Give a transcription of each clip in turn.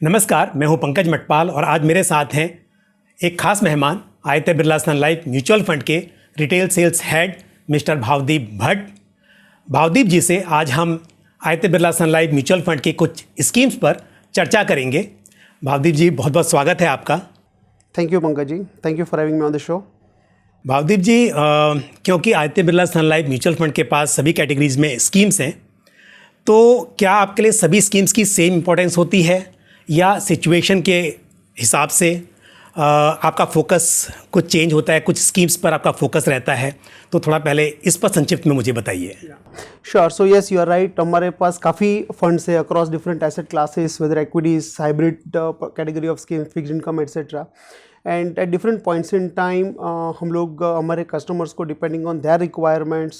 नमस्कार, मैं हूं पंकज मटपाल और आज मेरे साथ हैं एक खास मेहमान Aditya Birla Sun Life mutual fund के retail sales head mister Bhavdeep Bhatt. Bhavdeep ji से आज हम Aditya Birla Sun Life mutual fund की कुछ स्कीम्स पर चर्चा करेंगे। भावदीप जी, बहुत बहुत स्वागत है आपका। Thank you Pankaj ji, thank you for having me on the show. Bhavdeep ji, क्योंकि Aditya Birla Sun Life mutual fund के पास सभी कैटेगरीज में स्कीम्स हैं, तो क्या आपके लिए सभी स्कीम्स की सेम इम्पोर्टेंस होती है या सिचुएशन के हिसाब से आपका फोकस कुछ चेंज होता है, कुछ स्कीम्स पर आपका फोकस रहता है? तो थोड़ा पहले इस पर संक्षिप्त में मुझे बताइए। Sure, so yes you are right, हमारे पास काफ़ी फंड्स है across different asset classes, whether equities, hybrid category of scheme, fixed income etcetera. And at different points in time हम लोग हमारे कस्टमर्स को depending on their requirements,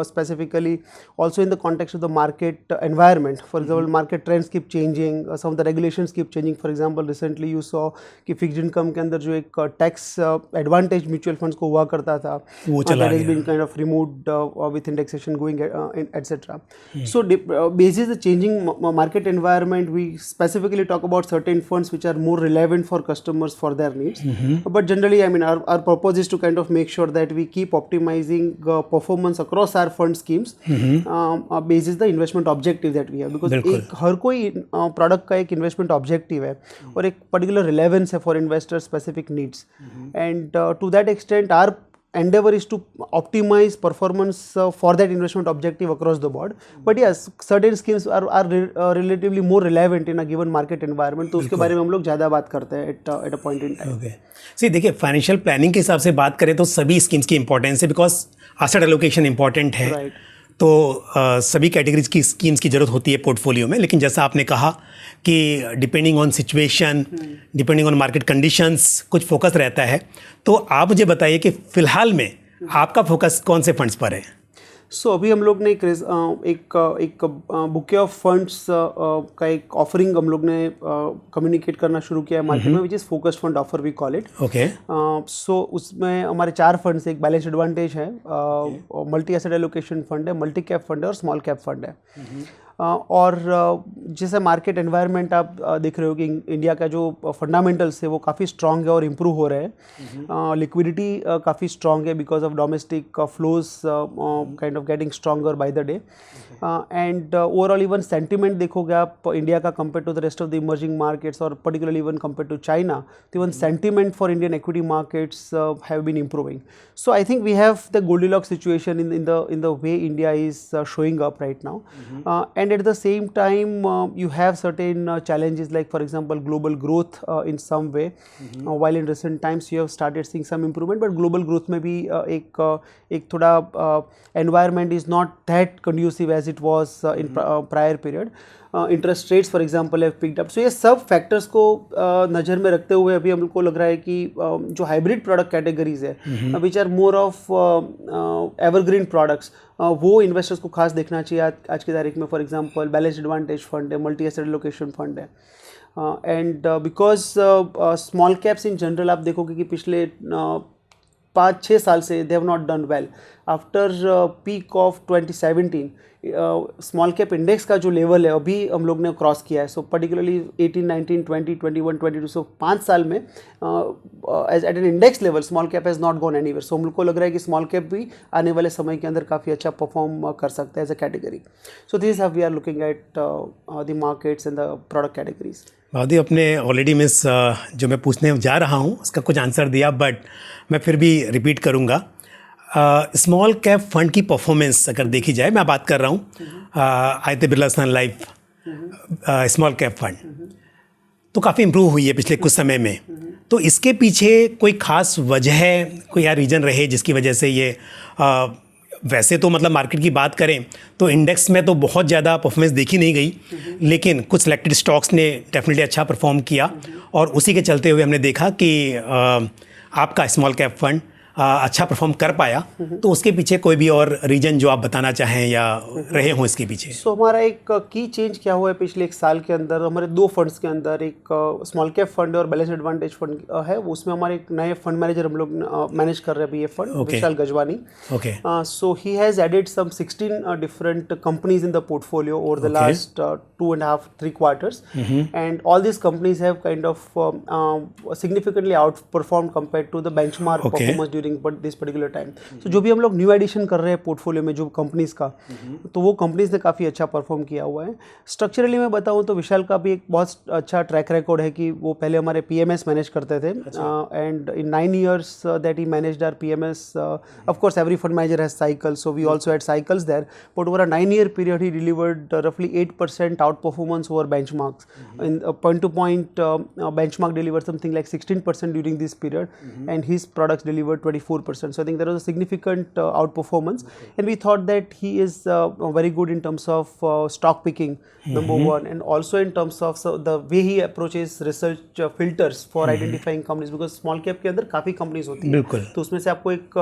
specifically also in the context of the market environment. For example market trends keep changing, some of the regulations keep changing. For example recently you saw कि fixed income के अंदर जो एक tax advantage mutual funds को हुआ करता था, वो चला गया, been kind of removed with indexation going etcetera. So basis the changing market environment, we specifically talk about certain funds which are more relevant for customers for their needs. But generally, I mean, our purpose is to kind of make sure that we keep optimizing performance across our fund schemes basis the investment objective that we have. Because एक हर कोई product का एक investment objective है और एक particular relevance है for investor specific needs. And to that extent, our endeavor is to optimize performance for that investment objective across the board. But yes, certain schemes are relatively more relevant in a given market environment, तो उसके बारे में हम लोग ज़्यादा बात करते हैं at a point in time. Okay. See, देखिए, फाइनेंशियल प्लानिंग के हिसाब से बात करें तो सभी स्कीम्स की इंपॉर्टेंस है, बिकॉज एसेट एलोकेशन इंपॉर्टेंट है। Right. तो सभी कैटेगरीज की स्कीम्स की ज़रूरत होती है पोर्टफोलियो में। लेकिन जैसा आपने कहा कि depending on situation, depending on market conditions कुछ फोकस रहता है। तो आप मुझे बताइए कि फ़िलहाल में आपका फोकस कौन से फंड्स पर है? सो अभी हम लोग ने एक बुके ऑफ फंड्स का एक ऑफरिंग हम लोग ने कम्युनिकेट करना शुरू किया है मार्केट में, which is focused fund offer we call it. Okay. So उसमें हमारे 4 फंड्स, एक बैलेंस एडवांटेज है, मल्टी एसेट एलोकेशन फंड है, मल्टी कैप फंड है और स्मॉल कैप फंड है। और जैसे मार्केट एनवायरनमेंट आप देख रहे हो कि इंडिया का जो फंडामेंटल्स है वो काफ़ी स्ट्रॉन्ग है और इम्प्रूव हो रहे हैं। लिक्विडिटी काफ़ी स्ट्रॉन्ग है because of domestic flows kind of getting stronger by the day. And overall even sentiment देखोगे आप इंडिया का compare to the rest of the emerging markets और particularly even compare to China, तो even sentiment for Indian equity markets have been improving. So I think we have the Goldilocks situation in the way India is showing up right now. And at the same time, you have certain challenges like, for example, global growth in some way. While in recent times you have started seeing some improvement, but global growth में भी एक थोड़ा environment is not that conducive as it was in prior period. Interest rates for example have picked up. So ये सब factors को नज़र में रखते हुए अभी हमको लग रहा है कि जो हाइब्रिड प्रोडक्ट कैटेगरीज है which are more of evergreen products, वो इन्वेस्टर्स को खास देखना चाहिए आज की तारीख में। For example balance advantage fund है, मल्टी एसेट एलोकेशन फंड है। And because small caps in general आप देखोगे कि पिछले 5-6 साल से they have not done well. After peak of 2017 small cap index का जो लेवल है अभी हम लोग ने क्रॉस किया है। सो पर्टिकुलरली 18, 19, 20, 21, 22, सो 5 साल में as at an index level small cap has not gone anywhere. So हम लोग को लग रहा है कि स्मॉल कैप भी आने वाले समय के अंदर काफ़ी अच्छा परफॉर्म कर सकता है as a category. So this is how we are looking at the markets and the product categories. Bhavdi, अपने ऑलरेडी मिस जो मैं पूछने जा रहा हूँ उसका कुछ आंसर दिया, बट मैं फिर भी रिपीट करूँगा। स्मॉल कैप फंड की परफॉर्मेंस अगर देखी जाए, मैं बात कर रहा हूँ Aditya Birla Sun life small cap fund, तो काफ़ी इम्प्रूव हुई है पिछले कुछ समय में। तो इसके पीछे कोई ख़ास वजह, कोई या रीज़न रहे जिसकी वजह से ये वैसे तो मतलब मार्केट की बात करें तो इंडेक्स में तो बहुत ज़्यादा परफॉर्मेंस देखी नहीं गई, लेकिन कुछ सिलेक्टेड स्टॉक्स ने डेफिनेटली अच्छा परफॉर्म किया और उसी के चलते हुए हमने देखा कि आपका स्मॉल कैप फंड अच्छा परफॉर्म कर पाया, तो उसके पीछे कोई भी और रीजन जो आप बताना चाहें या रहे हों इसके पीछे? सो हमारा एक की चेंज क्या हुआ है पिछले एक साल के अंदर, हमारे दो फंड्स के अंदर, एक स्मॉल कैप फंड और बैलेंस एडवांटेज फंड है, उसमें हमारे एक नए फंड मैनेजर हम लोग मैनेज कर रहे हैं अभी ये fund, Vishal Gajwani. Okay. So he has added some 16 different companies in the portfolio over the last 2.5-3 quarters, and all these companies have kind of significantly outperformed compared to the benchmark performance during this particular time. So जो भी हम लोग new addition कर रहे हैं portfolio में जो companies का, तो वो कंपनीज ने काफ़ी अच्छा परफॉर्म किया हुआ है. स्ट्रक्चरली मैं बताऊँ तो विशाल का भी एक बहुत अच्छा ट्रैक रिकॉर्ड है कि वो पहले हमारे PMS मैनेज करते थे, and in 9 years that he managed our PMS, of course every fund manager has cycles, so we also had cycles there, but over a 9-year period he delivered roughly 8% outperformance over benchmarks. In point to point, benchmark delivered something like 16% during this period, and his products delivered 24%. So I think there was a significant outperformance, and we thought that he is very good in terms of stock picking, number one, and also in terms of the way he approaches research filters for identifying companies, because small cap के अंदर काफ़ी companies होती है, तो उसमें से आपको एक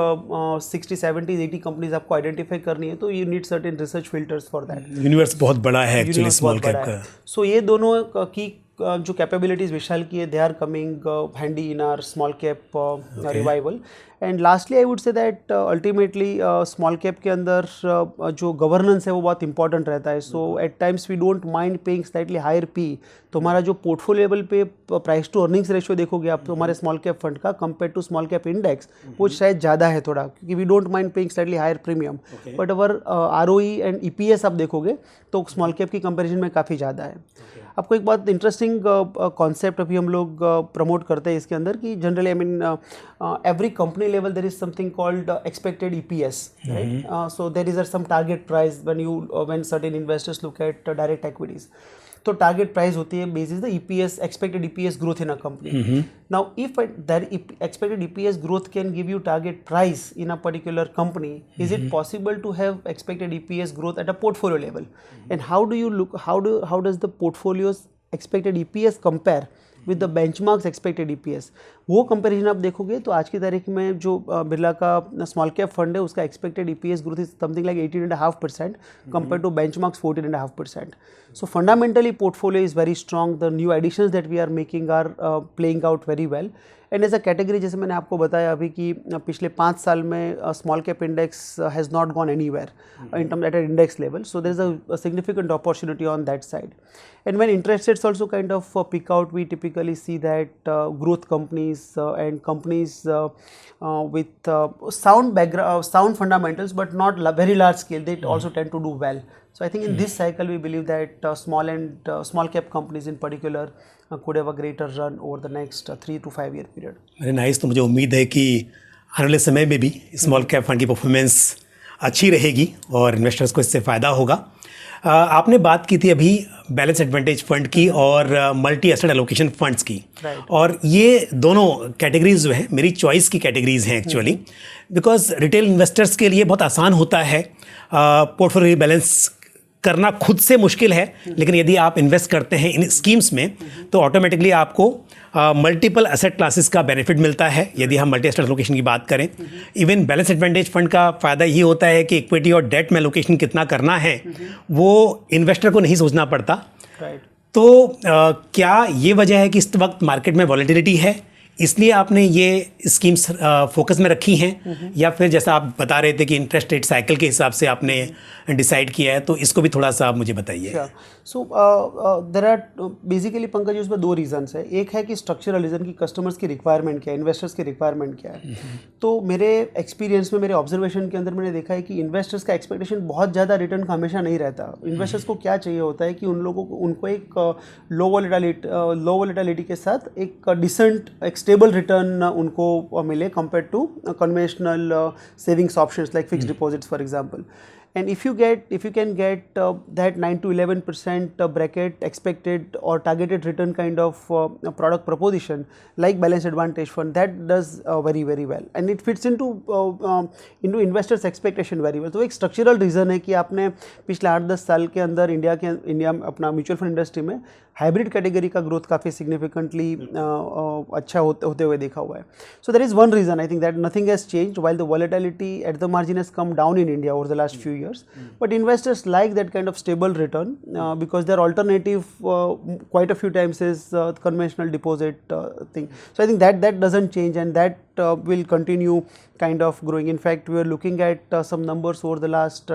60, 70, 80 कंपनीज आपको आइडेंटिफाई करनी है, तो you need certain research filters for that. Universe बहुत बड़ा है एक्चुअली स्मॉल कैप का. सो ये दोनों की जो कैपेबिलिटीज विशाल की है, they are coming handy in our small cap revival. And lastly I would say that ultimately small cap के अंदर जो गवर्नेंस है वो बहुत इंपॉर्टेंट रहता है. So at times we don't mind paying slightly higher P. तो हमारा जो पोर्टफोलियो लेवल पे प्राइस टू अर्निंग्स रेशियो देखोगे आप, तो हमारे स्मॉल कैप फंड का compare to small cap index वो शायद ज़्यादा है थोड़ा, क्योंकि we don't mind paying slightly higher premium, but our ROE and EPS आप देखोगे तो स्मॉल कैप की कंपेरिजन में काफ़ी ज़्यादा है. आपको एक बहुत इंटरेस्टिंग कॉन्सेप्ट अभी हम लोग प्रमोट करते हैं इसके अंदर कि generally I mean every company level there is something called expected EPS, right? So there is some target price when certain investors look at direct equities. तो टारगेट प्राइस होती है basis the EPS, expected EPS growth in a company. Now if that expected EPS growth can give you target price in a particular company, is it possible to have expected EPS growth at a portfolio level? And how do you look, how does the portfolios expected EPS compare with the benchmarks expected EPS? वो comparison आप देखोगे तो आज की तारीख में जो बिरला का स्मॉल कैप फंड है उसका expected EPS growth is something like 18.5% compare to benchmarks 14.5%. So fundamentally portfolio is very strong. The new additions that we are making are playing out very well. And as a category, जैसे मैंने आपको बताया अभी कि पिछले 5 साल में small cap index has not gone anywhere in term at index level, so there is a significant opportunity on that side. And when interest rates also kind of pick out, we typically see that growth companies and companies with sound background, sound fundamentals, but not very large scale, they also tend to do well. So I think in this cycle we believe that small cap companies in particular could have a greater run over the next 3 to 5 year period. Very nice. तो मुझे उम्मीद है कि आने वाले समय में भी स्मॉल कैप फंड की परफॉर्मेंस अच्छी रहेगी और इन्वेस्टर्स को इससे फ़ायदा होगा. आपने बात की थी अभी बैलेंस एडवांटेज फंड की और मल्टी एसेट एलोकेशन फंड्स की, और ये दोनों कैटेगरीज जो हैं मेरी चॉइस की कैटेगरीज हैं एक्चुअली, बिकॉज रिटेल इन्वेस्टर्स के लिए बहुत आसान होता है पोर्टफोलियो बैलेंस करना. खुद से मुश्किल है, लेकिन यदि आप इन्वेस्ट करते हैं इन स्कीम्स में तो ऑटोमेटिकली आपको मल्टीपल एसेट क्लासेस का बेनिफिट मिलता है. यदि हम मल्टी एसेट एलोकेशन की बात करें, इवन बैलेंस एडवांटेज फंड का फ़ायदा ये होता है कि इक्विटी और डेट में एलोकेशन कितना करना है वो इन्वेस्टर को नहीं सोचना पड़ता. तो क्या ये वजह है कि इस वक्त मार्केट में वॉलेटिलिटी है इसलिए आपने ये स्कीम्स फोकस में रखी हैं, या फिर जैसा आप बता रहे थे कि इंटरेस्ट रेट साइकिल के हिसाब से आपने डिसाइड किया है, तो इसको भी थोड़ा सा आप मुझे बताइए. So there are basically Pankaj उसमें 2 रीजंस है. एक है कि स्ट्रक्चरल रीजन की कस्टमर्स की रिक्वायरमेंट क्या है, इन्वेस्टर्स की रिक्वायरमेंट क्या है. तो मेरे एक्सपीरियंस में, मेरे ऑब्जर्वेशन के अंदर मैंने देखा है कि इन्वेस्टर्स का एक्सपेक्टेशन बहुत ज़्यादा रिटर्न का हमेशा नहीं रहता. इन्वेस्टर्स को क्या चाहिए होता है कि उन लोगों को, उनको एक लो वॉलेटिलिटी के साथ एक डिसेंट, एक स्टेबल रिटर्न उनको मिले compare to conventional savings options like fixed deposits for example. And if you can get that 9 to 11% bracket expected or targeted return kind of product proposition like Balanced Advantage Fund, that does very very well, and it fits into investors expectation very well. तो एक structural reason है कि आपने पिछले 8-10 साल के अंदर India अपना म्यूचुअल फंड इंडस्ट्री में हाइब्रिड कैटेगरी का ग्रोथ काफ़ी सिग्निफिकेंटली अच्छा होते हुए देखा हुआ है. So there is one reason I think that nothing has changed while the volatility at the margin has come down in India over the last few years. But investors like that kind of stable return because their alternative quite a few times is conventional deposit thing. So I think that doesn't change, and that will continue kind of growing. In fact, we are looking at some numbers over the last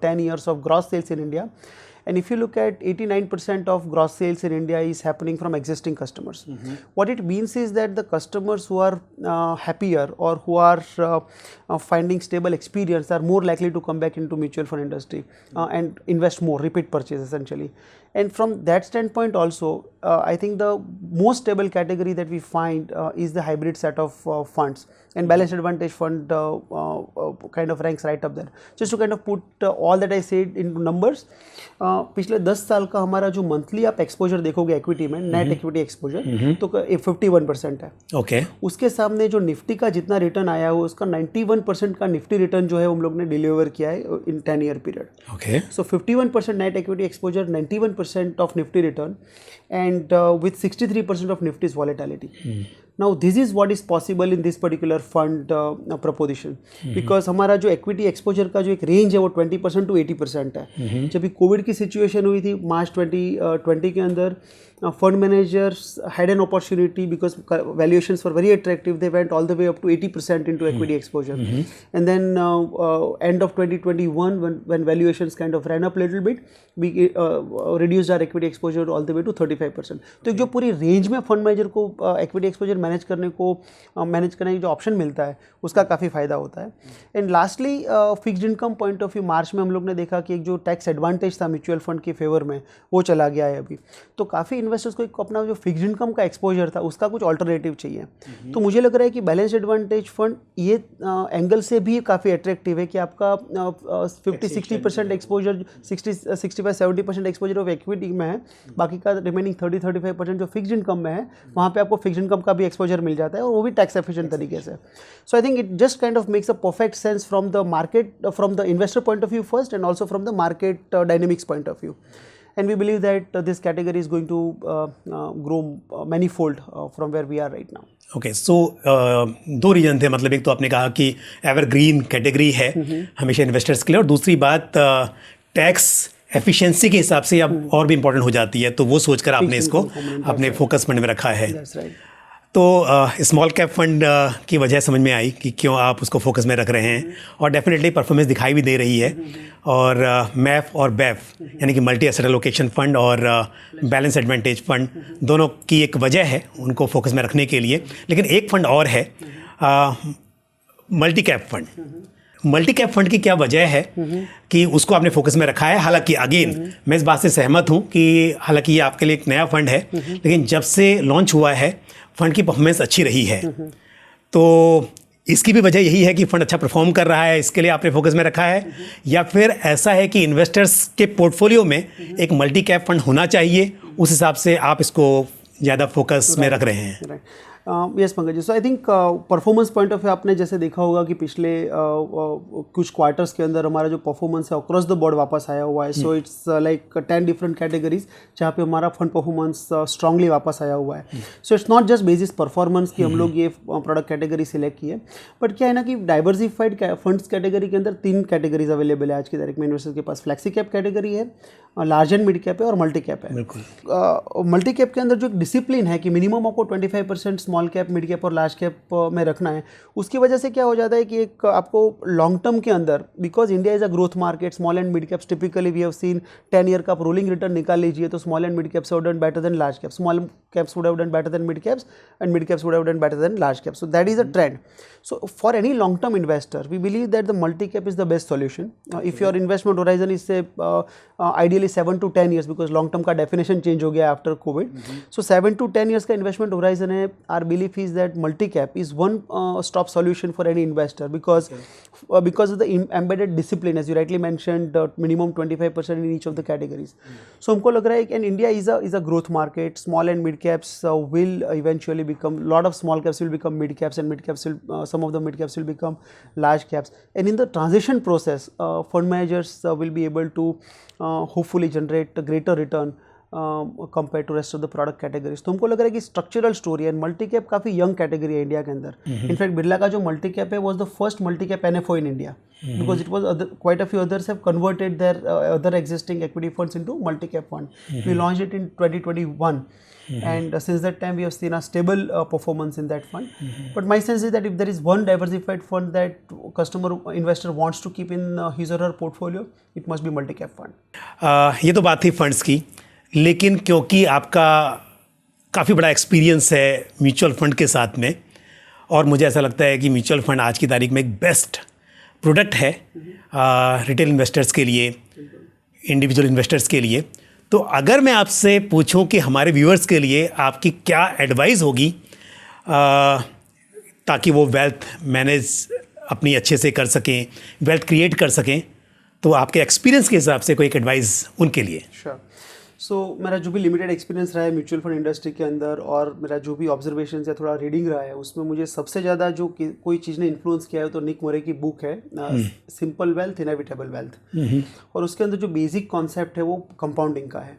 10 years of gross sales in India. And if you look at 89% of gross sales in India is happening from existing customers. What it means is that the customers who are happier or who are finding stable experience are more likely to come back into mutual fund industry and invest more, repeat purchase essentially. And from that standpoint also, I think the most stable category that we find is the hybrid set of funds, and balanced advantage fund kind of ranks right up there. Just to kind of put all that I said into numbers, पिछले 10 साल का हमारा जो monthly आप exposure देखोगे equity में, net equity exposure तो 51% है. ओके. उसके सामने जो निफ्टी का जितना रिटर्न आया हो उसका 91% का निफ्टी रिटर्न जो है हम लोग ने डिलीवर किया है इन 10 year period. Okay. So 51% net equity exposure, 91% of Nifty return, and with 63% of Nifty's volatility. Now this is what is possible in this particular fund proposition, because हमारा जो equity exposure का जो एक range है वो 20% to 80% है. जब भी कोविड की सिचुएशन हुई थी मार्च 2020 के अंदर, fund managers had an opportunity because valuations were very attractive. They went all the way up to 80% into equity exposure. And then end of 2021 when valuations kind of ran up a little bit, we reduced our equity exposure all the way to 35%. तो जो पूरी range में fund manager को equity exposure manage करने की जो option मिलता है उसका काफ़ी फ़ायदा होता है. And lastly fixed income point of view, March में हम लोग ने देखा कि एक जो टैक्स एडवांटेज था म्यूचुअल फंड के फेवर में वो चला गया है अभी. तो काफ़ी इन्वेस्टर्स को अपना जो फिक्स्ड इनकम का एक्सपोजर था उसका कुछ ऑल्टरनेटिव चाहिए. तो मुझे लग रहा है कि बैलेंस एडवांटेज फंड ये एंगल से भी काफ़ी अट्रैक्टिव है कि आपका 50-60% एक्सपोजर, 65-70% एक्सपोजर ऑफ इक्विटी में है, बाकी का रिमेनिंग 30-35% जो फिक्स्ड इनकम में है वहाँ पे आपको फिक्स्ड इनकम का भी एक्सपोजर मिल जाता है और वो भी टैक्स एफिशिएंट तरीके से. So I think it just kind of makes a perfect sense from the market, from the investor point of view first, and also from the market dynamics point of view. And we believe that this category is going to grow manifold from where we are right now. Okay. So दो reason थे, मतलब एक तो आपने कहा कि evergreen category है हमेशा इन्वेस्टर्स के लिए, और दूसरी बात टैक्स एफिशिएंसी के हिसाब से अब और भी इम्पोर्टेंट हो जाती है, तो वो सोचकर आपने इसको अपने फोकस फंड में रखा है. That's right. तो स्मॉल कैप फंड की वजह समझ में आई कि क्यों आप उसको फोकस में रख रहे हैं, और डेफिनेटली परफॉर्मेंस दिखाई भी दे रही है. और मैफ और बैफ यानी कि मल्टी एसेट एलोकेशन फंड और बैलेंस एडवांटेज फंड दोनों की एक वजह है उनको फोकस में रखने के लिए. लेकिन एक फ़ंड और है multi cap fund. Multi cap fund की क्या वजह है कि उसको आपने फोकस में रखा है? हालांकि अगेन मैं इस बात से सहमत हूँ कि हालांकि ये आपके लिए एक नया फंड है, लेकिन जब से लॉन्च हुआ है फंड की परफॉर्मेंस अच्छी रही है. तो इसकी भी वजह यही है कि फंड अच्छा परफॉर्म कर रहा है, इसके लिए आपने फोकस में रखा है, या फिर ऐसा है कि इन्वेस्टर्स के पोर्टफोलियो में एक मल्टी कैप फंड होना चाहिए, उस हिसाब से आप इसको ज़्यादा फोकस में रख रहे हैं? Yes Pankaj ji, so I think performance point of view आपने जैसे देखा होगा कि पिछले कुछ क्वार्टर्स के अंदर हमारा जो परफॉर्मेंस है अक्रॉस द बोर्ड वापस आया हुआ है. So it's like 10 different categories जहाँ पे हमारा फंड परफॉर्मेंस स्ट्रांगली वापस आया हुआ है. So it's not just basis performance कि हम लोग ये प्रोडक्ट कैटेगरी सिलेक्ट किए, बट क्या है ना कि डाइवर्सिफाइड फंड्स कैटेगरी के अंदर 3 कैटेगरीज अवेलेबल है आज की तारीख में इन्वेस्टर्स के पास. फ्लैक्सी कैप कैटेगरी है, लार्ज एंड मिड कैप है, और मल्टी कैप है. मल्टी कैप के अंदर जो एक डिसिप्लिन है कि मिनिमम आपको 25% स्मॉल कैप, मिड कैप और लार्ज कैप में रखना है, उसकी वजह से क्या हो जाता है कि एक आपको लॉन्ग टर्म के अंदर, because India is a growth market, small and mid caps typically we have seen 10 year का आप रोलिंग रिटर्न निकाल लीजिए तो small and mid caps would done better than large caps, small caps would have done better than mid caps, and mid caps would have done better than large caps. So that is a trend. So for any long-term investor, we believe that the multi-cap is the best solution. If your investment horizon is say ideally 7 to 10 years, because long-term का definition change हो गया after COVID. So 7 to 10 years का investment horizon है. Our belief is that multi-cap is one stop solution for any investor, because of the embedded discipline, as you rightly mentioned, minimum 25% in each of the categories. So हमको लग रहा है कि and India is a growth market. Small and mid caps will eventually become, lot of small caps will become mid caps, and mid caps will some of the mid caps will become large caps, and in the transition process fund managers will be able to hopefully generate a greater return compare to rest of the product categories. तो हमको लग रहा है कि structural story है। Multi cap काफ़ी young category है India के अंदर। इनफैक्ट बिरला का जो मल्टी कैप है was the first multi cap NFO in India, because it was quite a few others have converted their अदर एग्जिस्टिंग equity funds into multi-cap fund. We launched it in 2021, and since that time we have seen a stable performance in that fund. But my sense is that if there is one diversified fund that investor wants to keep in his or her portfolio, it must be multi-cap fund. ये तो बात थी funds की, लेकिन क्योंकि आपका काफ़ी बड़ा एक्सपीरियंस है म्यूचुअल फंड के साथ में, और मुझे ऐसा लगता है कि म्यूचुअल फंड आज की तारीख में एक बेस्ट प्रोडक्ट है रिटेल इन्वेस्टर्स के लिए, इंडिविजुअल इन्वेस्टर्स के लिए। तो अगर मैं आपसे पूछूं कि हमारे व्यूअर्स के लिए आपकी क्या एडवाइस होगी ताकि वो वेल्थ मैनेज अपनी अच्छे से कर सकें, वेल्थ क्रिएट कर सकें, तो आपके एक्सपीरियंस के हिसाब से कोई एक एडवाइस उनके लिए। श्योर। सो मेरा जो भी लिमिटेड एक्सपीरियंस रहा है म्यूचुअल फंड इंडस्ट्री के अंदर, और मेरा जो भी ऑब्जर्वेशन या थोड़ा रीडिंग रहा है, उसमें मुझे सबसे ज़्यादा जो कोई चीज़ ने इन्फ्लुएंस किया है तो निक मोरे की बुक है सिंपल वेल्थ इनएविटेबल वेल्थ, और उसके अंदर जो बेसिक कॉन्सेप्ट है वो कंपाउंडिंग का है।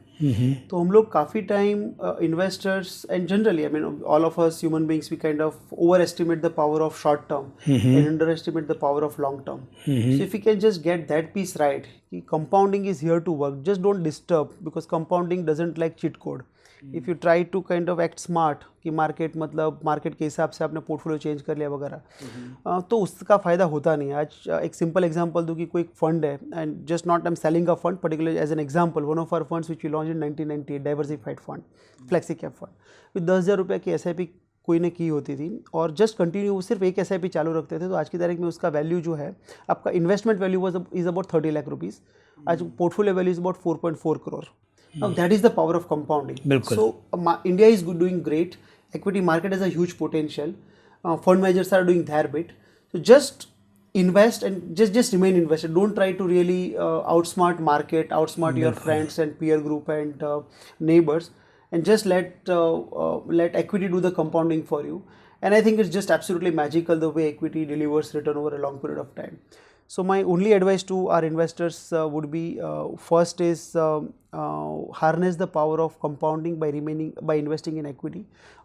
तो हम लोग काफ़ी time investors and generally I mean all of us human beings we kind of overestimate the power of short term and underestimate the power of long term. So if you can just get that piece right कि compounding is here to work, just don't disturb, because compounding doesn't like cheat code. If you try to kind of act smart कि market मतलब market के हिसाब से आपने portfolio change कर लिया वगैरह, तो उसका फ़ायदा होता नहीं है। आज एक सिंपल एग्जांपल दूँ कि कोई फंड है, and just not I am selling a fund particularly as an example, one of our funds which we launch in 1998, diversified fund, flexi cap fund, with 10,000 रुपये की SIP कोई ने की होती थी, और जस्ट कंटिन्यू सिर्फ एक SIP चालू रखते थे। तो आज की तारीख में उसका वैल्यू जो है, आपका investment value is about 30 lakh rupees, आज portfolio value is about 4.4 crore. Now that is the power of compounding. So India is doing great. Equity market has a huge potential. Fund managers are doing their bit. So just invest and just remain invested. Don't try to really outsmart market, outsmart your friends and peer group and neighbors, and just let equity do the compounding for you. And I think it's just absolutely magical the way equity delivers return over a long period of time. So my only advice to our investors would be first is harness the power of compounding by investing in equity.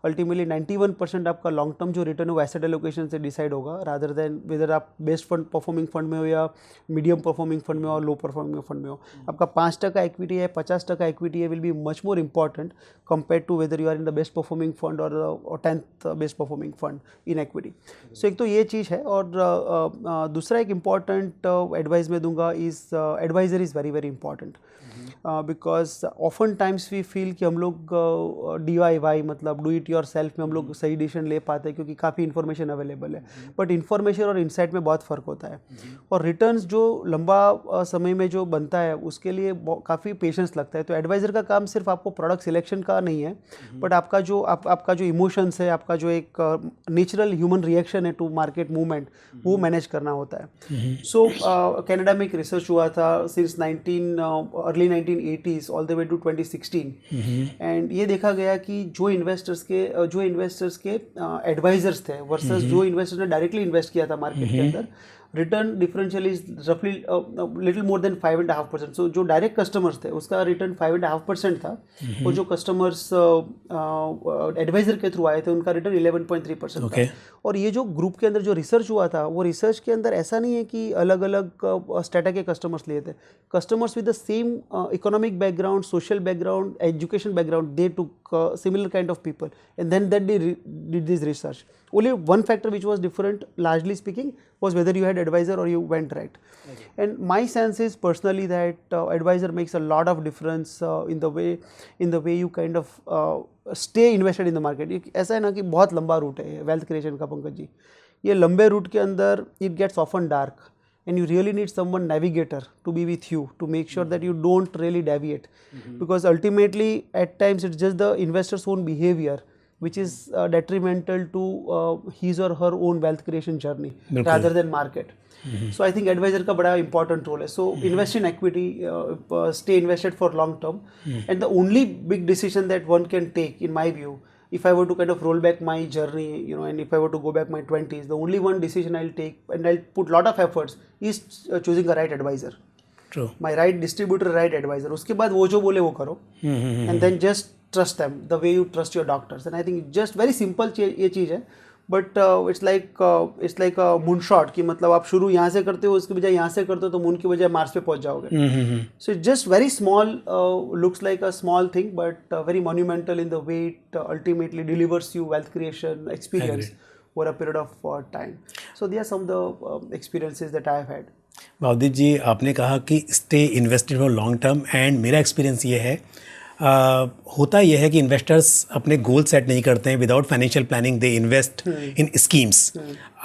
Ultimately 91% आपका long term जो return है वो asset allocation से decide होगा, rather then whether आप best fund performing fund में हो या मीडियम परफॉर्मिंग फंड में हो और लो परफॉर्मिंग फंड में हो। आपका 5% इक्विटी है, 50% इक्विटी है, will be much more important compare to whether you are in the best performing fund और 10th best performing fund in equity. So एक तो ये चीज़ है, और दूसरा एक इम्पॉर्टेंट एडवाइस मैं दूंगा is advisor is very very important, because often times we feel कि हम लोग DIY मतलब डू इट योर सेल्फ में हम लोग सही डिसीजन ले पाते हैं क्योंकि काफ़ी इन्फॉर्मेशन अवेलेबल है, बट इन्फॉर्मेशन और इंसाइट में बहुत फ़र्क होता है, और रिटर्न्स जो लंबा समय में जो बनता है उसके लिए काफ़ी पेशेंस लगता है। तो एडवाइज़र का काम सिर्फ आपको प्रोडक्ट सिलेक्शन का नहीं है, बट आपका जो इमोशंस है, आपका जो एक नेचुरल ह्यूमन रिएक्शन है टू मार्केट मूवमेंट, वो मैनेज करना होता है। सो कनाडा में एक रिसर्च हुआ था since early 1980s all the way to 2016, and ये देखा गया कि जो इन्वेस्टर्स के एडवाइजर्स थे वर्सेस जो इन्वेस्टर्स ने डायरेक्टली इन्वेस्ट किया था मार्केट के अंदर, रिटर्न डिफरेंशियल इज रफली लिटिल मोर देन 5.5%। सो जो डायरेक्ट कस्टमर्स थे उसका रिटर्न 5.5% था, और जो कस्टमर्स एडवाइजर के थ्रू आए थे उनका रिटर्न 11.3% था। और ये जो ग्रुप के अंदर जो रिसर्च हुआ था, वो रिसर्च के अंदर ऐसा नहीं है कि अलग अलग स्टेटा के कस्टमर्स लिए थे, customers with the same economic background, social background, education background, they took similar kind of people, and then that they did this research. Only one factor which was different, largely speaking, was whether you had advisor or you went right. Okay. And my sense is personally that advisor makes a lot of difference in the way you kind of stay invested in the market. ऐसा है ना कि बहुत लंबा root है wealth creation का पंकज जी, ये लंबे रूट के अंदर it gets often dark, and you really need someone navigator to be with you to make sure that you don't really deviate, because ultimately at times it's just the investor's own behavior which is detrimental to his or her own wealth creation journey rather than market. So I think advisor का बड़ा important role है. So invest in equity, stay invested for long term, and the only big decision that one can take in my view, if I were to kind of roll back my journey, and if I were to go back my 20s, the only one decision I'll take and I'll put lot of efforts is choosing a right advisor. True. My right distributor, right advisor, उसके बाद वो जो बोले वो करो, and then just trust them the way you trust your doctors. And I think just very simple ये चीज़ है, but it's like a moon shot, कि मतलब आप शुरू यहाँ से करते हो, उसके बजाय यहाँ से करते हो तो मून की बजाय मार्स पे पहुँच जाओगे. So it's just very small, looks like a small thing, but very monumental in the way it ultimately delivers you wealth creation experience over a period of time. So these are some of the experiences that I have had. भावदीप जी, आपने कहा कि stay invested for long term, and मेरा experience ये है, होता यह है कि इन्वेस्टर्स अपने गोल सेट नहीं करते हैं without financial planning, they invest in schemes.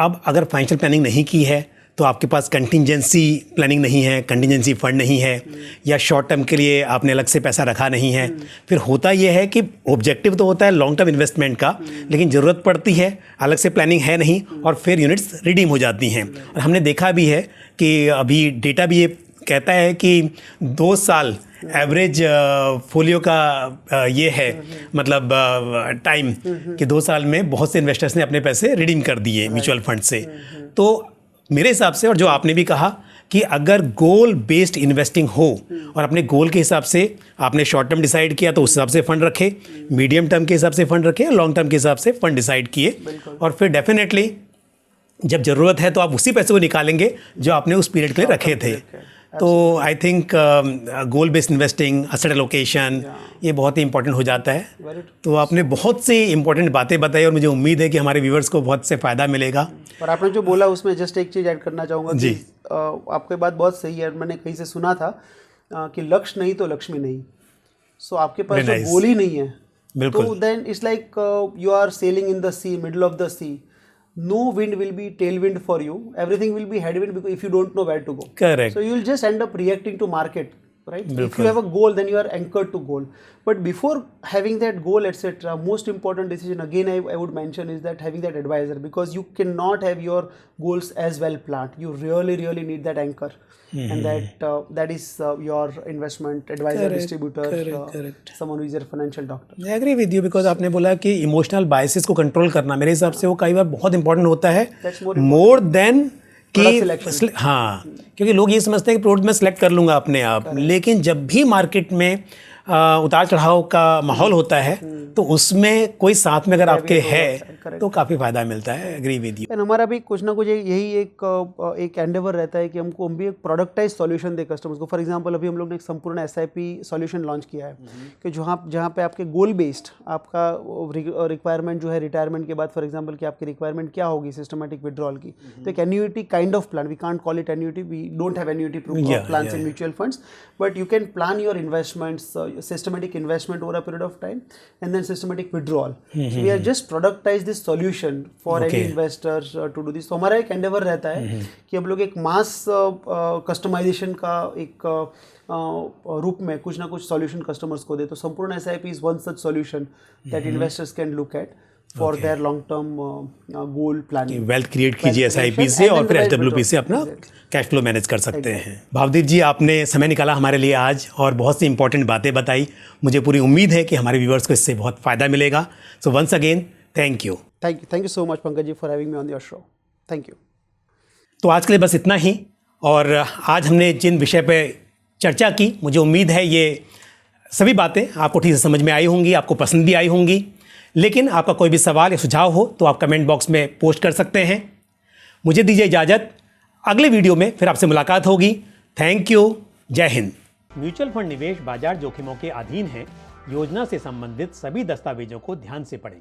अब अगर फाइनेंशियल प्लानिंग नहीं की है तो आपके पास कंटिजेंसी प्लानिंग नहीं है, कंटिजेंसी फंड नहीं है, या शॉर्ट टर्म के लिए आपने अलग से पैसा रखा नहीं है, फिर होता यह है कि ऑब्जेक्टिव तो होता है लॉन्ग टर्म इन्वेस्टमेंट का, लेकिन ज़रूरत पड़ती है, अलग से प्लानिंग है नहीं, और फिर यूनिट्स रिडीम हो जाती हैं. और हमने देखा भी है कि अभी डेटा भी ये कहता है कि 2 साल एवरेज फोलियो का ये है, मतलब टाइम, कि 2 साल में बहुत से इन्वेस्टर्स ने अपने पैसे रिडीम कर दिए म्यूचुअल फंड से. तो मेरे हिसाब से, और जो आपने भी कहा कि अगर गोल बेस्ड इन्वेस्टिंग हो और अपने गोल के हिसाब से आपने शॉर्ट टर्म डिसाइड किया तो उस हिसाब से फंड रखे, मीडियम टर्म के हिसाब से फंड रखे, लॉन्ग टर्म के हिसाब से फंड डिसाइड किए, और फिर डेफिनेटली जब ज़रूरत है तो आप उसी पैसे को निकालेंगे जो आपने उस पीरियड के लिए रखे थे. तो I think goal based investing, asset allocation, ये बहुत ही इंपॉर्टेंट हो जाता है. तो आपने बहुत सी इंपॉर्टेंट बातें बताई, और मुझे उम्मीद है कि हमारे व्यूवर्स को बहुत से फ़ायदा मिलेगा. और आपने जो बोला उसमें जस्ट एक चीज़ ऐड करना चाहूँगा कि आपकी बात बहुत सही है. मैंने कहीं से सुना था कि लक्ष्य नहीं तो लक्ष्मी नहीं. सो आपके पास जो गोल ही नहीं है, तो then it's like you are selling in the sea, middle of the sea. No wind will be tailwind for you. Everything will be headwind because if you don't know where to go. Correct. So you will just end up reacting to market, right? If you have a goal, then you are anchored to goal. But before having that goal, etc., most important decision again I would mention is that having that advisor, because you cannot have your goals as well planned. You really need that anchor, and that is your investment advisor, distributor, correct. someone who is your financial doctor. I agree with you, because आपने बोला कि emotional biases को control करना, मेरे हिसाब से वो कई बार बहुत इंपॉर्टेंट होता है, मोर देन कि हाँ, क्योंकि लोग ये समझते हैं कि प्रोडक्ट में सेलेक्ट कर लूँगा अपने आप, लेकिन जब भी मार्केट में उतार चढ़ाव का माहौल होता है तो उसमें कोई साथ में अगर आपके है तो काफ़ी फ़ायदा मिलता है. Agree with you. हमारा भी कुछ ना कुछ यही एक एंडेवर रहता है कि हम भी एक प्रोडक्टाइज सॉल्यूशन दे कस्टमर्स को. फॉर एग्जांपल अभी हम लोग ने एक संपूर्ण SIP सॉल्यूशन लॉन्च किया है कि जहाँ पे आपके गोल बेस्ड आपका रिक्वायरमेंट जो है रिटायरमेंट के बाद, फॉर एग्जाम्पल कि आपकी रिक्वायरमेंट क्या होगी सिस्टमेटिक विड्रॉल की, तो एक annuity kind of plan, we can't call it annuity, we don't have annuity plans in mutual funds, but you can plan your investments, systematic investment over a period of time, and then systematic withdrawal. So we are just productize this solution for any investors to do this. तो हमारा एक endeavor रहता है कि हम लोग एक mass customization का एक रूप में कुछ ना कुछ solution customers को दे. तो संपूर्ण SIP is one such solution that investors can look at for their long term goal planning. Wealth create कीजिए SIP से, और फिर SWP से अपना कैश फ्लो मैनेज कर सकते हैं. भावदीप जी, आपने समय निकाला हमारे लिए आज और बहुत सी इंपॉर्टेंट बातें बताई. मुझे पूरी उम्मीद है कि हमारे व्यूवर्स को इससे बहुत फ़ायदा मिलेगा. So once again thank you. Thank you so much Pankaj ji for having me on your show. Thank you. तो आज के लिए बस इतना ही. और आज हमने जिन विषय पे चर्चा की, मुझे उम्मीद है ये सभी बातें आपको ठीक से समझ में आई होंगी, आपको पसंद भी आई होंगी. लेकिन आपका कोई भी सवाल या सुझाव हो तो आप कमेंट बॉक्स में पोस्ट कर सकते हैं. मुझे दीजिए इजाज़त. अगले वीडियो में फिर आपसे मुलाकात होगी. Thank you. जय हिंद. म्यूचुअल फंड निवेश बाजार जोखिमों के अधीन है. योजना से संबंधित सभी दस्तावेजों को ध्यान से पढ़ें.